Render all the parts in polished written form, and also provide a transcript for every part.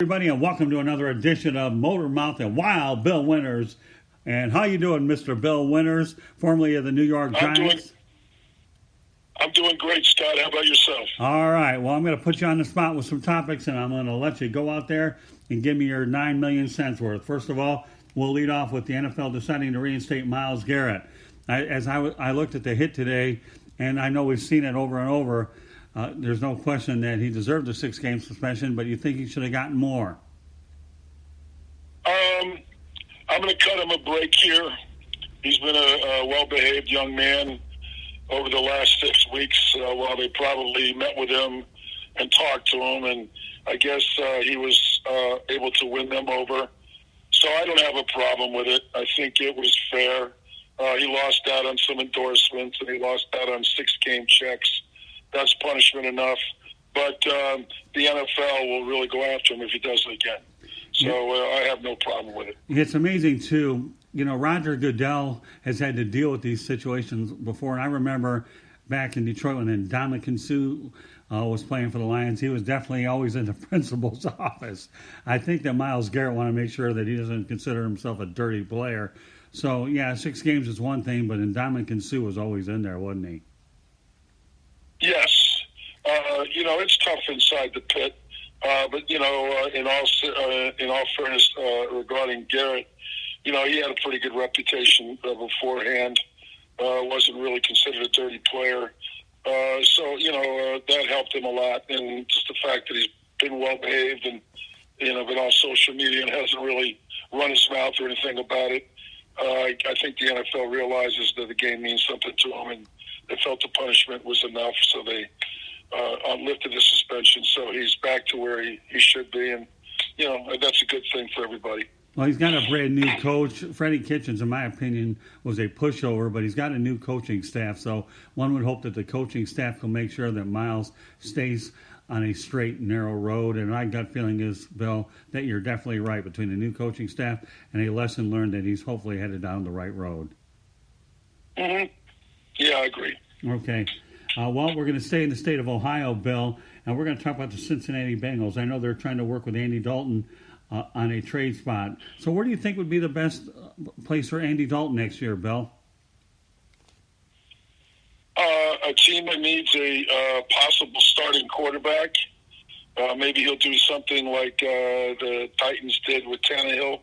Everybody, and welcome to another edition of Motor Mouth and Wild Bill Winters. And how you doing, Mr. Bill Winters, formerly of the New York Giants? I'm doing great, Scott. How about yourself? All right. Well, I'm going to put you on the spot with some topics, and I'm going to let you go out there and give me your 9 million cents worth. First of all, we'll lead off with the NFL deciding to reinstate Myles Garrett. I looked at the hit today, and I know we've seen it over and over. There's no question that he deserved a 6-game suspension, but you think he should have gotten more? I'm going to cut him a break here. He's been a well-behaved young man over the last 6 weeks while they probably met with him and talked to him, and I guess he was able to win them over. So I don't have a problem with it. I think it was fair. He lost out on some endorsements, and he lost out on 6-game checks. That's punishment enough. But the NFL will really go after him if he does it again. So I have no problem with it. It's amazing, too. You know, Roger Goodell has had to deal with these situations before. And I remember back in Detroit when Ndamukong Suh was playing for the Lions, he was definitely always in the principal's office. I think that Myles Garrett want to make sure that he doesn't consider himself a dirty player. So, yeah, 6 games is one thing, but Ndamukong Suh was always in there, wasn't he? Yes. It's tough inside the pit. But, in all fairness regarding Garrett, he had a pretty good reputation beforehand. Wasn't really considered a dirty player. That helped him a lot. And just the fact that he's been well-behaved and, been on social media and hasn't really run his mouth or anything about it. I think the NFL realizes that the game means something to him, and they felt the punishment was enough, so they lifted the suspension. So he's back to where he should be, and that's a good thing for everybody. Well, he's got a brand new coach. Freddie Kitchens, in my opinion, was a pushover, but he's got a new coaching staff. So one would hope that the coaching staff will make sure that Myles stays on a straight, narrow road. And my gut feeling is, Bill, that you're definitely right between the new coaching staff and a lesson learned that he's hopefully headed down the right road. Mm-hmm. Yeah, I agree. Okay. Well, we're going to stay in the state of Ohio, Bill, and we're going to talk about the Cincinnati Bengals. I know they're trying to work with Andy Dalton on a trade spot. So where do you think would be the best place for Andy Dalton next year, Bill? A team that needs a possible starting quarterback. Maybe he'll do something like the Titans did with Tannehill.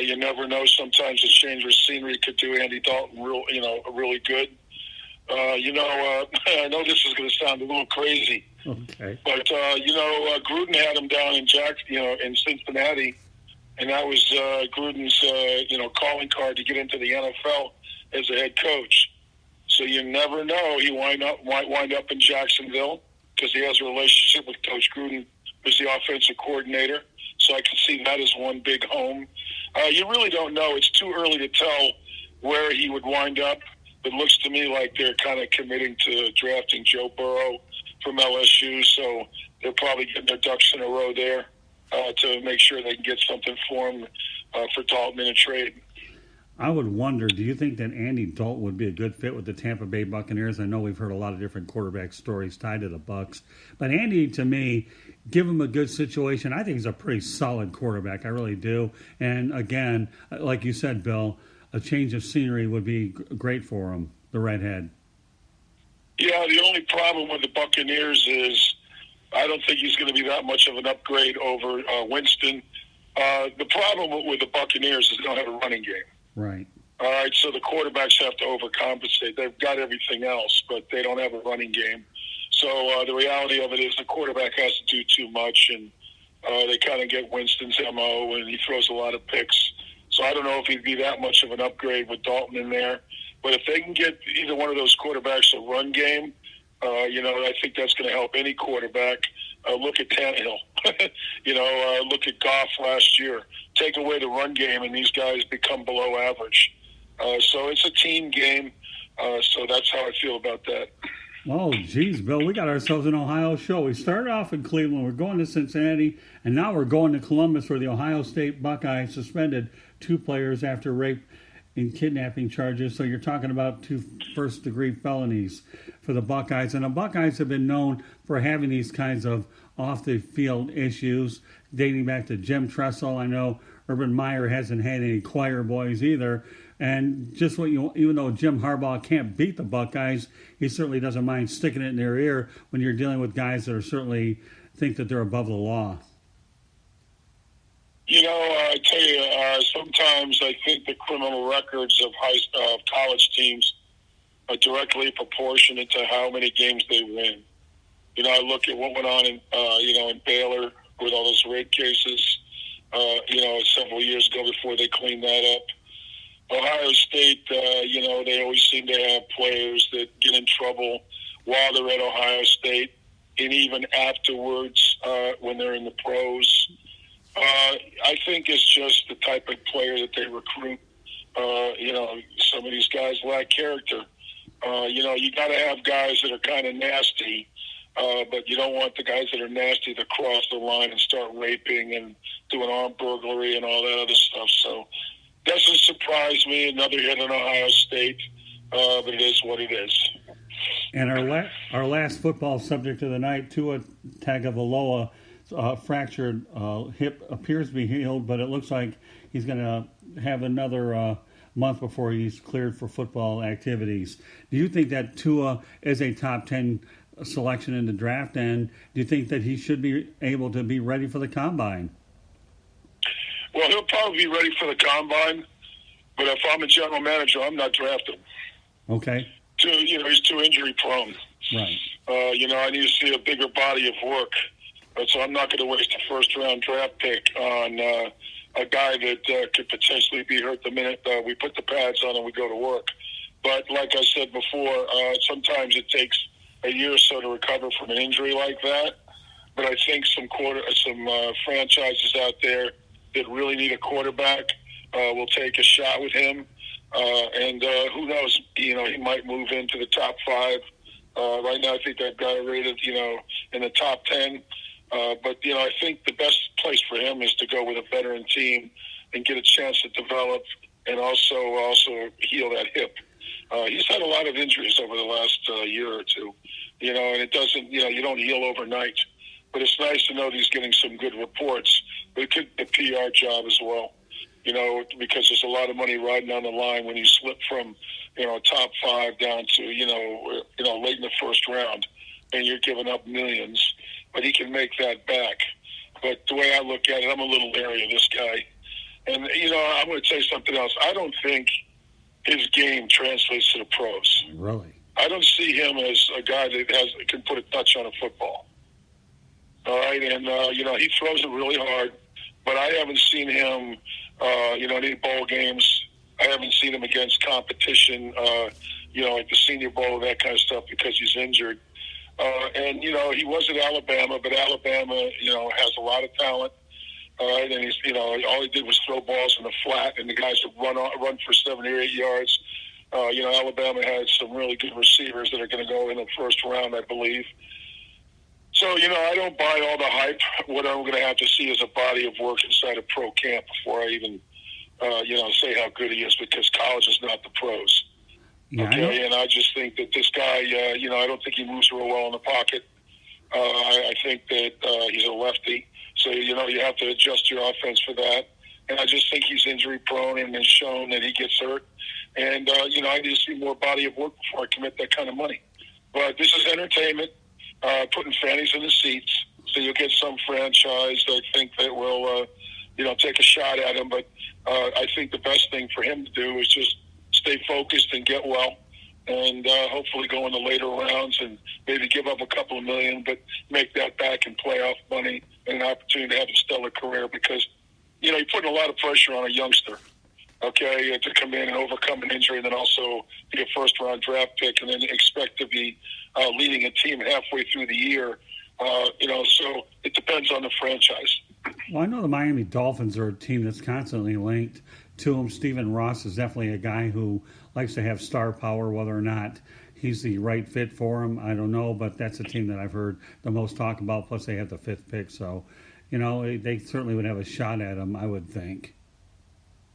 You never know. Sometimes a change of scenery could do Andy Dalton really good. I know this is going to sound a little crazy. Okay. But, Gruden had him down in in Cincinnati, and that was Gruden's, calling card to get into the NFL as a head coach. So you never know. He might wind up in Jacksonville because he has a relationship with Coach Gruden, who's the offensive coordinator. So I can see that as one big home. You really don't know. It's too early to tell where he would wind up. It looks to me like they're kind of committing to drafting Joe Burrow from LSU, so they're probably getting their ducks in a row there to make sure they can get something for him for Dalton in a trade. I would wonder, do you think that Andy Dalton would be a good fit with the Tampa Bay Buccaneers? I know we've heard a lot of different quarterback stories tied to the Bucs, but Andy, to me, give him a good situation. I think he's a pretty solid quarterback. I really do. And again, like you said, Bill, a change of scenery would be great for him, the redhead. Yeah, the only problem with the Buccaneers is I don't think he's going to be that much of an upgrade over Winston. The problem with the Buccaneers is they don't have a running game. Right. All right, so the quarterbacks have to overcompensate. They've got everything else, but they don't have a running game. So the reality of it is the quarterback has to do too much, and they kind of get Winston's MO, and he throws a lot of picks. So I don't know if he'd be that much of an upgrade with Dalton in there. But if they can get either one of those quarterbacks a run game, I think that's going to help any quarterback. Look at Tannehill. Look at Goff last year. Take away the run game, and these guys become below average. So it's a team game. So that's how I feel about that. Oh, geez, Bill, we got ourselves an Ohio show. We started off in Cleveland, we're going to Cincinnati, and now we're going to Columbus, where the Ohio State Buckeyes suspended 2 players after rape in kidnapping charges. So you're talking about 2 first-degree felonies for the Buckeyes. And the Buckeyes have been known for having these kinds of off-the-field issues dating back to Jim Tressel. I know Urban Meyer hasn't had any choir boys either. And just even though Jim Harbaugh can't beat the Buckeyes, he certainly doesn't mind sticking it in their ear when you're dealing with guys that are certainly think that they're above the law. I tell you, sometimes I think the criminal records of college teams are directly proportionate to how many games they win. I look at what went on in Baylor with all those rape cases, several years ago before they cleaned that up. Ohio State, they always seem to have players that get in trouble while they're at Ohio State and even afterwards when they're in the pros. I think it's just the type of player that they recruit. Some of these guys lack character. You got to have guys that are kind of nasty, but you don't want the guys that are nasty to cross the line and start raping and doing armed burglary and all that other stuff. So doesn't surprise me. Another hit on Ohio State, but it is what it is. And our last football subject of the night, Tua Tagovailoa, fractured hip appears to be healed, but it looks like he's going to have another month before he's cleared for football activities. Do you think that Tua is a top 10 selection in the draft, and do you think that he should be able to be ready for the combine? Well, he'll probably be ready for the combine, but if I'm a general manager, I'm not drafting. Okay. He's too injury prone. Right. I need to see a bigger body of work. So I'm not going to waste a first-round draft pick on a guy that could potentially be hurt the minute we put the pads on and we go to work. But like I said before, sometimes it takes a year or so to recover from an injury like that. But I think some franchises out there that really need a quarterback will take a shot with him. And who knows, he might move into the top 5. Right now I think that guy rated, in the top 10. But I think the best place for him is to go with a veteran team and get a chance to develop and also heal that hip. He's had a lot of injuries over the last year or two, and it doesn't, you don't heal overnight. But it's nice to know that he's getting some good reports. But it could be a PR job as well, because there's a lot of money riding on the line when you slip from, top 5 down to, late in the first round, and you're giving up millions. But he can make that back. But the way I look at it, I'm a little leery of this guy. And, I'm going to tell you something else. I don't think his game translates to the pros. Really? I don't see him as a guy that can put a touch on a football. All right? And, he throws it really hard. But I haven't seen him, in any bowl games. I haven't seen him against competition, like the Senior Bowl, that kind of stuff, because he's injured. And he was at Alabama, but Alabama, has a lot of talent. And he's, all he did was throw balls in the flat, and the guys would run for 7 or 8 yards. Alabama had some really good receivers that are going to go in the first round, I believe. So, I don't buy all the hype. What I'm going to have to see is a body of work inside a pro camp before I even, say how good he is, because college is not the pros. Yeah, okay, and I just think that this guy, I don't think he moves real well in the pocket. I think that he's a lefty, so, you have to adjust your offense for that. And I just think he's injury prone and has shown that he gets hurt. And, I need to see more body of work before I commit that kind of money. But this is entertainment, putting fannies in the seats. So you'll get some franchise, I think, that will, take a shot at him. But I think the best thing for him to do is just stay focused and get well, and hopefully go in the later rounds and maybe give up a couple of million, but make that back in playoff money and an opportunity to have a stellar career, because, you're putting a lot of pressure on a youngster, okay, to come in and overcome an injury and then also be a first-round draft pick and then expect to be leading a team halfway through the year. So it depends on the franchise. Well, I know the Miami Dolphins are a team that's constantly linked to him. Stephen Ross is definitely a guy who likes to have star power. Whether or not he's the right fit for him, I don't know, but that's a team that I've heard the most talk about. Plus, they have the 5th pick, so they certainly would have a shot at him, I would think.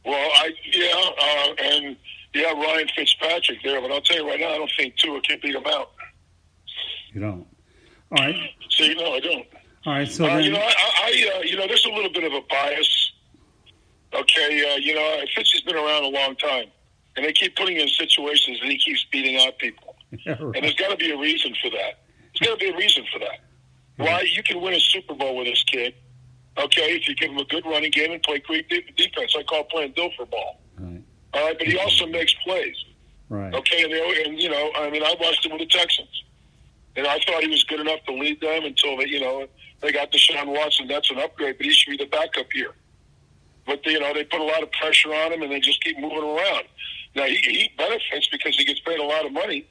Well, Ryan Fitzpatrick there, but I'll tell you right now, I don't think Tua can beat him out. You don't. All right. See, no, I don't. All right. So then, there's a little bit of a bias. Okay, Fitzy's been around a long time, and they keep putting him in situations, and he keeps beating out people. yeah, right. And there's got to be a reason for that. There's got to be a reason for that. Why you can win a Super Bowl with this kid? Okay, if you give him a good running game and play great defense, I call playing Dilfer ball. Right. All right, but he also makes plays. Right. Okay, I watched him with the Texans, and I thought he was good enough to lead them until they got Deshaun Watson. That's an upgrade, but he should be the backup here. But they put a lot of pressure on him, and they just keep moving around. Now he benefits because he gets paid a lot of money,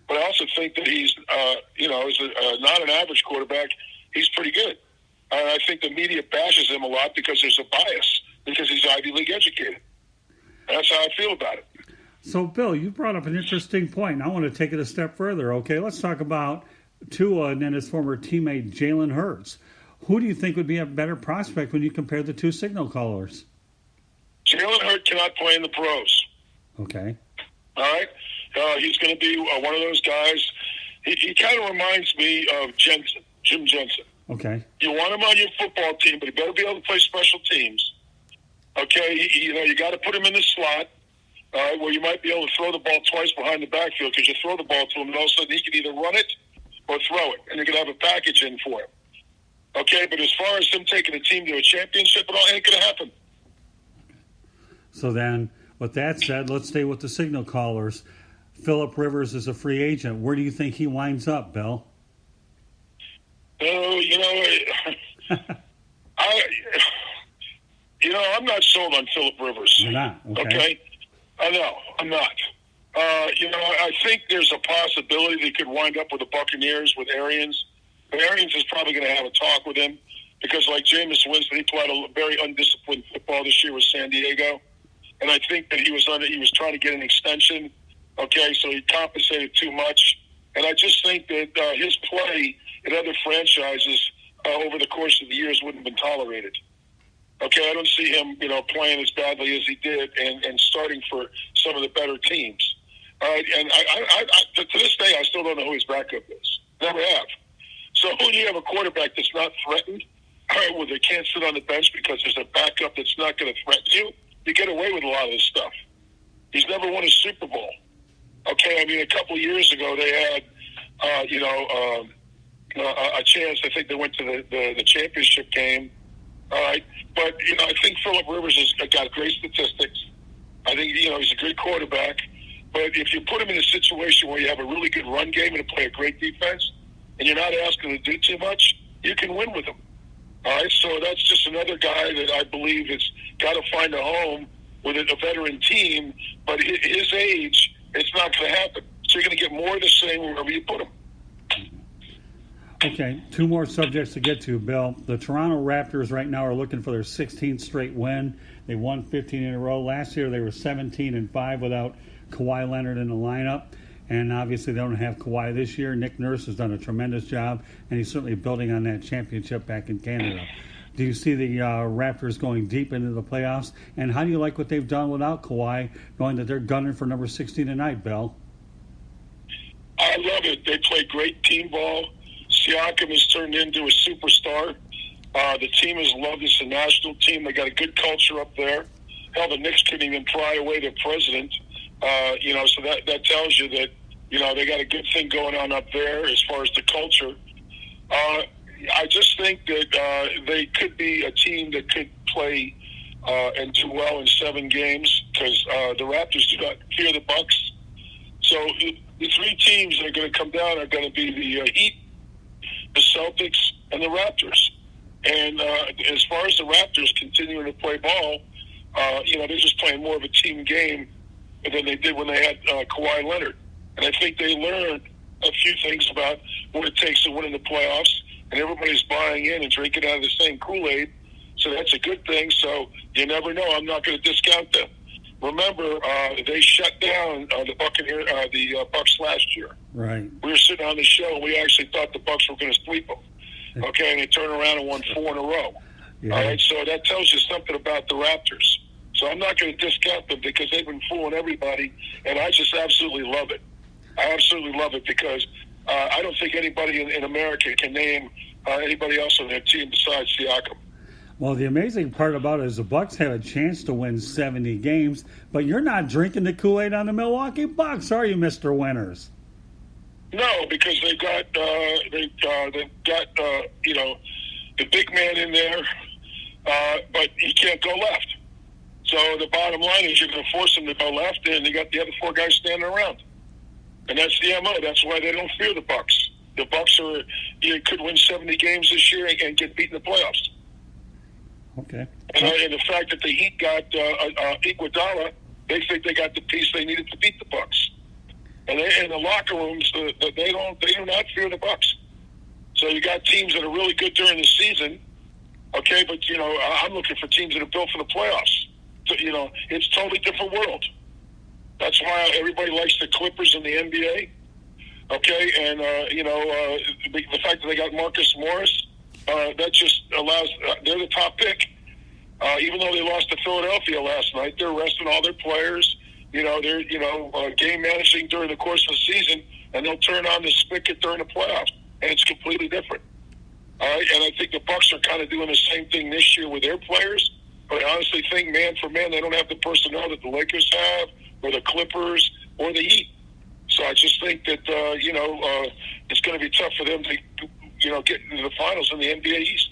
but I also think that he's as not an average quarterback, he's pretty good. I think the media bashes him a lot because there's a bias because he's Ivy League educated. And that's how I feel about it. So, Bill, you brought up an interesting point, and I want to take it a step further. Okay, let's talk about Tua and then his former teammate Jalen Hurts. Who do you think would be a better prospect when you compare the two signal callers? Jalen Hurts cannot play in the pros. Okay. All right? He's going to be one of those guys. He kind of reminds me of Jim Jensen. Okay. You want him on your football team, but he better be able to play special teams. Okay? You got to put him in the slot, where you might be able to throw the ball twice behind the backfield because you throw the ball to him, and all of a sudden he can either run it or throw it, and you can have a package in for him. Okay, but as far as him taking a team to a championship, it all ain't going to happen. So then, with that said, let's stay with the signal callers. Phillip Rivers is a free agent. Where do you think he winds up, Bill? Oh, I'm not sold on Phillip Rivers. You're not, okay? I know, I'm not. I think there's a possibility that he could wind up with the Buccaneers with Arians. But Arians is probably going to have a talk with him because, like Jameis Winston, he played a very undisciplined football this year with San Diego. And I think that he was trying to get an extension. Okay, so he compensated too much. And I just think that his play in other franchises over the course of the years wouldn't have been tolerated. Okay, I don't see him, playing as badly as he did and starting for some of the better teams. All right, and I to this day, I still don't know who his backup is. Never have. So when you have a quarterback that's not threatened, all right, well, they can't sit on the bench because there's a backup that's not going to threaten you, you get away with a lot of this stuff. He's never won a Super Bowl. Okay, I mean, a couple of years ago, they had, a chance. I think they went to the championship game. All right, but I think Phillip Rivers has got great statistics. I think he's a good quarterback. But if you put him in a situation where you have a really good run game and play a great defense, and you're not asking to do too much, you can win with him. All right, so that's just another guy that I believe has got to find a home with a veteran team. But his age, it's not going to happen. So you're going to get more of the same wherever you put him. Okay, two more subjects to get to, Bill. The Toronto Raptors right now are looking for their 16th straight win. They won 15 in a row. Last year they were 17-5 without Kawhi Leonard in the lineup. And obviously they don't have Kawhi this year. Nick Nurse has done a tremendous job, and he's certainly building on that championship back in Canada. Do you see the Raptors going deep into the playoffs? And how do you like what they've done without Kawhi, knowing that they're gunning for number 16 tonight, Bill? I love it. They play great team ball. Siakam has turned into a superstar. The team has loved. It's a national team. They got a good culture up there. Hell, the Knicks couldn't even pry away their president. So that tells you that, they got a good thing going on up there as far as the culture. I just think that they could be a team that could play and do well in 7 games because the Raptors do not fear the Bucks. So the 3 teams that are going to come down are going to be the Heat, the Celtics, and the Raptors. And as far as the Raptors continuing to play ball, they're just playing more of a team game than they did when they had Kawhi Leonard. And I think they learned a few things about what it takes to win in the playoffs, and everybody's buying in and drinking out of the same Kool-Aid. So that's a good thing. So you never know. I'm not going to discount them. Remember, they shut down the Bucks last year. Right. We were sitting on the show, and we actually thought the Bucks were going to sweep them. Okay, and they turned around and won 4 in a row. Yeah. All right, so that tells you something about the Raptors. So I'm not going to discount them because they've been fooling everybody, and I just absolutely love it. I absolutely love it because I don't think anybody in America can name anybody else on their team besides Siakam. Well, the amazing part about it is the Bucks have a chance to win 70 games, but you're not drinking the Kool-Aid on the Milwaukee Bucks, are you, Mr. Winners? No, because they've got the big man in there, but he can't go left. So the bottom line is you're going to force him to go left, and you got the other four guys standing around, and that's the MO. That's why they don't fear the Bucks. The Bucks could win 70 games this year and get beat in the playoffs. Okay. And the fact that the Heat got Iguodala, they think they got the piece they needed to beat the Bucks. And in the locker rooms, they do not fear the Bucks. So you got teams that are really good during the season, okay. But I'm looking for teams that are built for the playoffs. So, it's a totally different world. That's why everybody likes the Clippers in the NBA, okay. And the fact that they got Marcus Morris. That just allows they're the top pick. Even though they lost to Philadelphia last night, they're resting all their players. They're game managing during the course of the season, and they'll turn on the spigot during the playoffs, and it's completely different. All right, and I think the Bucks are kind of doing the same thing this year with their players. But I honestly think, man for man, they don't have the personnel that the Lakers have, or the Clippers, or the Heat. So I just think that it's going to be tough for them to get into the finals in the NBA East.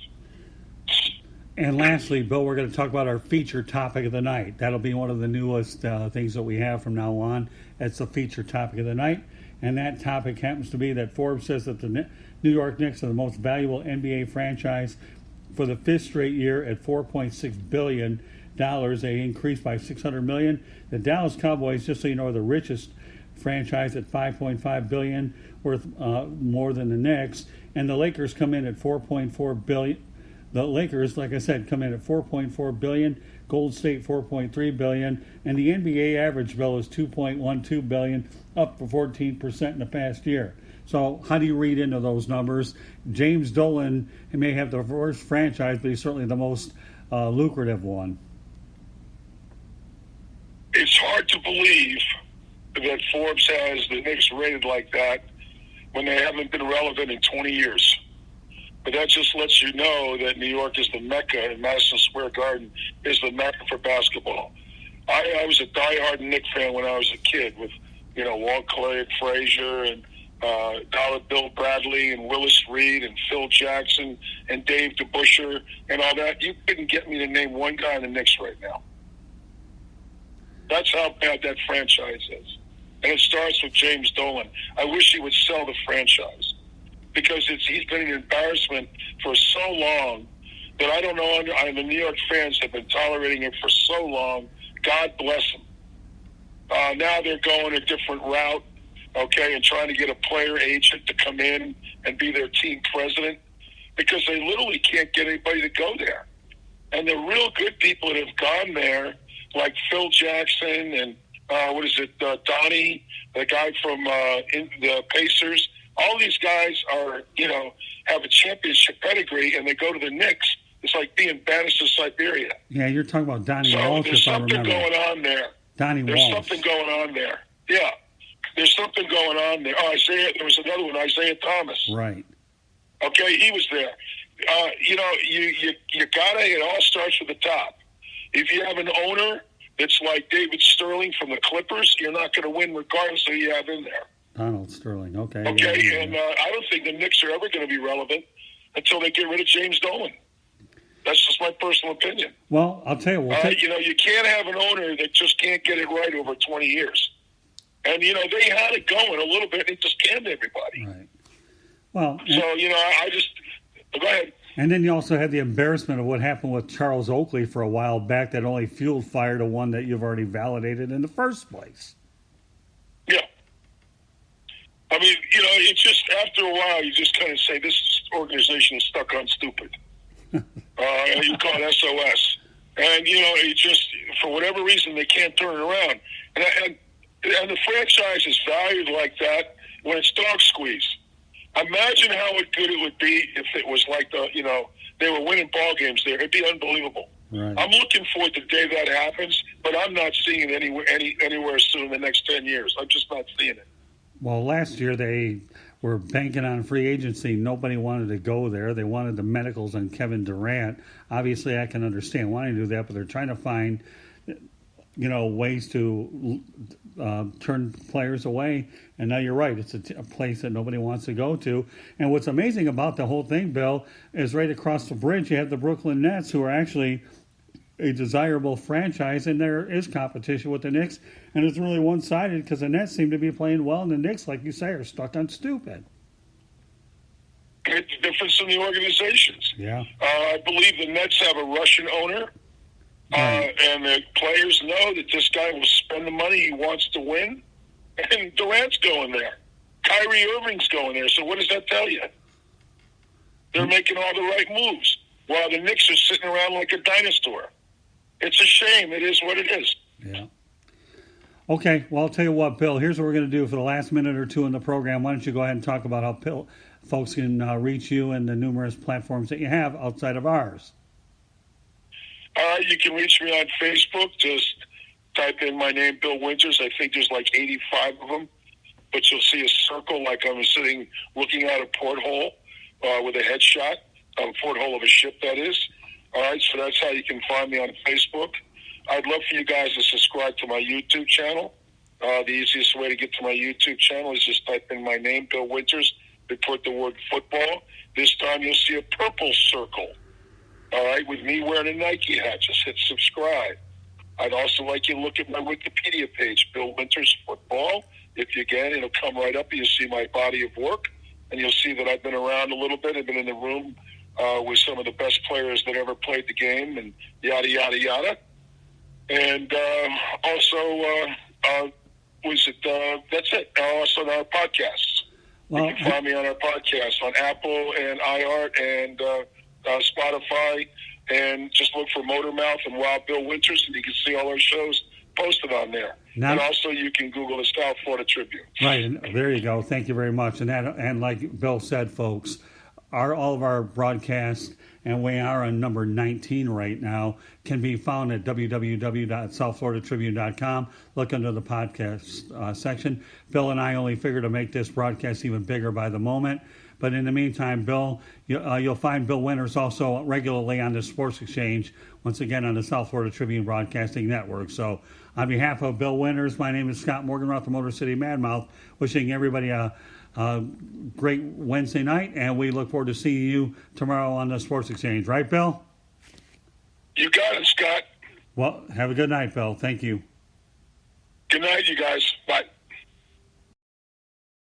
And lastly, Bill, we're going to talk about our feature topic of the night. That'll be one of the newest things that we have from now on. That's the feature topic of the night. And that topic happens to be that Forbes says that the New York Knicks are the most valuable NBA franchise for the fifth straight year at $4.6 billion. They increased by $600 million. The Dallas Cowboys, just so you know, are the richest franchise at $5.5 billion, worth more than the Knicks. And the Lakers come in at $4.4 billion. The Lakers, like I said, come in at $4.4 billion. Golden State $4.3 billion, and the NBA average bill is $2.12 billion, up for 14% in the past year. So how do you read into those numbers? James Dolan, he may have the worst franchise, but he's certainly the most lucrative one. It's hard to believe that Forbes has the Knicks rated like that when they haven't been relevant in 20 years. But that just lets you know that New York is the Mecca and Madison Square Garden is the Mecca for basketball. I was a diehard Knicks fan when I was a kid with, Walt Clay and Frazier and Dollar Bill Bradley and Willis Reed and Phil Jackson and Dave DeBusschere and all that. You couldn't get me to name one guy in the Knicks right now. That's how bad that franchise is. And it starts with James Dolan. I wish he would sell the franchise because he's been an embarrassment for so long that I don't know. The New York fans have been tolerating it for so long. God bless them. Now they're going a different route, okay, and trying to get a player agent to come in and be their team president because they literally can't get anybody to go there. And the real good people that have gone there, like Phil Jackson and Donnie, the guy from the Pacers. All these guys are, have a championship pedigree, and they go to the Knicks. It's like being banished to Siberia. Yeah, you're talking about Donnie so Walsh, there's if I remember. something going on there. There's something going on there. Yeah, there's something going on there. Oh, there was another one, Isaiah Thomas. Right. Okay, he was there. You gotta. It all starts with the top. If you have an owner that's like David Sterling from the Clippers, you're not going to win regardless of who you have in there. Donald Sterling, okay. Okay, yeah. And I don't think the Knicks are ever going to be relevant until they get rid of James Dolan. That's just my personal opinion. Well, I'll tell you. You can't have an owner that just can't get it right over 20 years. And, they had it going a little bit. And it just canned everybody. Right. Well. So, go ahead. And then you also had the embarrassment of what happened with Charles Oakley for a while back that only fueled fire to one that you've already validated in the first place. Yeah. I mean, it's just after a while you just kind of say this organization is stuck on stupid. And you call it SOS. And, it just, for whatever reason, they can't turn it around. And the franchise is valued like that when it's dog squeeze. Imagine how good it would be if it was like they were winning ball games there. It'd be unbelievable. Right. I'm looking forward to the day that happens, but I'm not seeing it anywhere soon in the next 10 years. I'm just not seeing it. Well, last year they were banking on free agency. Nobody wanted to go there. They wanted the medicals on Kevin Durant. Obviously, I can understand wanting to do that, but they're trying to find, ways to turn players away. And now you're right. It's a place that nobody wants to go to. And what's amazing about the whole thing, Bill, is right across the bridge you have the Brooklyn Nets, who are actually a desirable franchise, and there is competition with the Knicks, and it's really one-sided because the Nets seem to be playing well, and the Knicks, like you say, are stuck on stupid. It's the difference in the organizations. Yeah. I believe the Nets have a Russian owner, Right. and the players know that this guy will spend the money he wants to win, and Durant's going there. Kyrie Irving's going there, so what does that tell you? They're making all the right moves, while the Knicks are sitting around like a dinosaur. It's a shame. It is what it is. Yeah. Okay, well, I'll tell you what, Bill, here's what we're going to do for the last minute or two in the program. Why don't you go ahead and talk about how folks can reach you and the numerous platforms that you have outside of ours. You can reach me on Facebook. Just type in my name, Bill Winters. I think there's like 85 of them. But you'll see a circle like I'm sitting looking at a porthole with a headshot, a porthole of a ship, that is. All right, so that's how you can find me on Facebook. I'd love for you guys to subscribe to my YouTube channel. The easiest way to get to my YouTube channel is just type in my name, Bill Winters, and put the word football. This time you'll see a purple circle, all right, with me wearing a Nike hat. Just hit subscribe. I'd also like you to look at my Wikipedia page, Bill Winters Football. If you get it, it'll come right up. You'll see my body of work, and you'll see that I've been around a little bit. I've been in the room with some of the best players that ever played the game, and yada, yada, yada. And that's it. Also, on our podcasts. Well, You can find me on our podcast on Apple and iHeart and Spotify, and just look for Motormouth and Wild Bill Winters, and you can see all our shows posted on there. Now, and also, you can Google the South Florida Tribune. right, and there you go. Thank you very much. And like Bill said, folks, all of our broadcasts, and we are on number 19 right now, can be found at www.southfloridatribune.com. Look under the podcast section. Bill and I only figure to make this broadcast even bigger by the moment. But in the meantime, Bill, you'll find Bill Winters also regularly on the Sports Exchange, once again on the South Florida Tribune Broadcasting Network. So on behalf of Bill Winters, my name is Scott Morganroth, the Motor City Madmouth, wishing everybody a great Wednesday night, and we look forward to seeing you tomorrow on the Sports Exchange. Right, Bill? You got it, Scott. Well, have a good night, Bill. Thank you. Good night, you guys.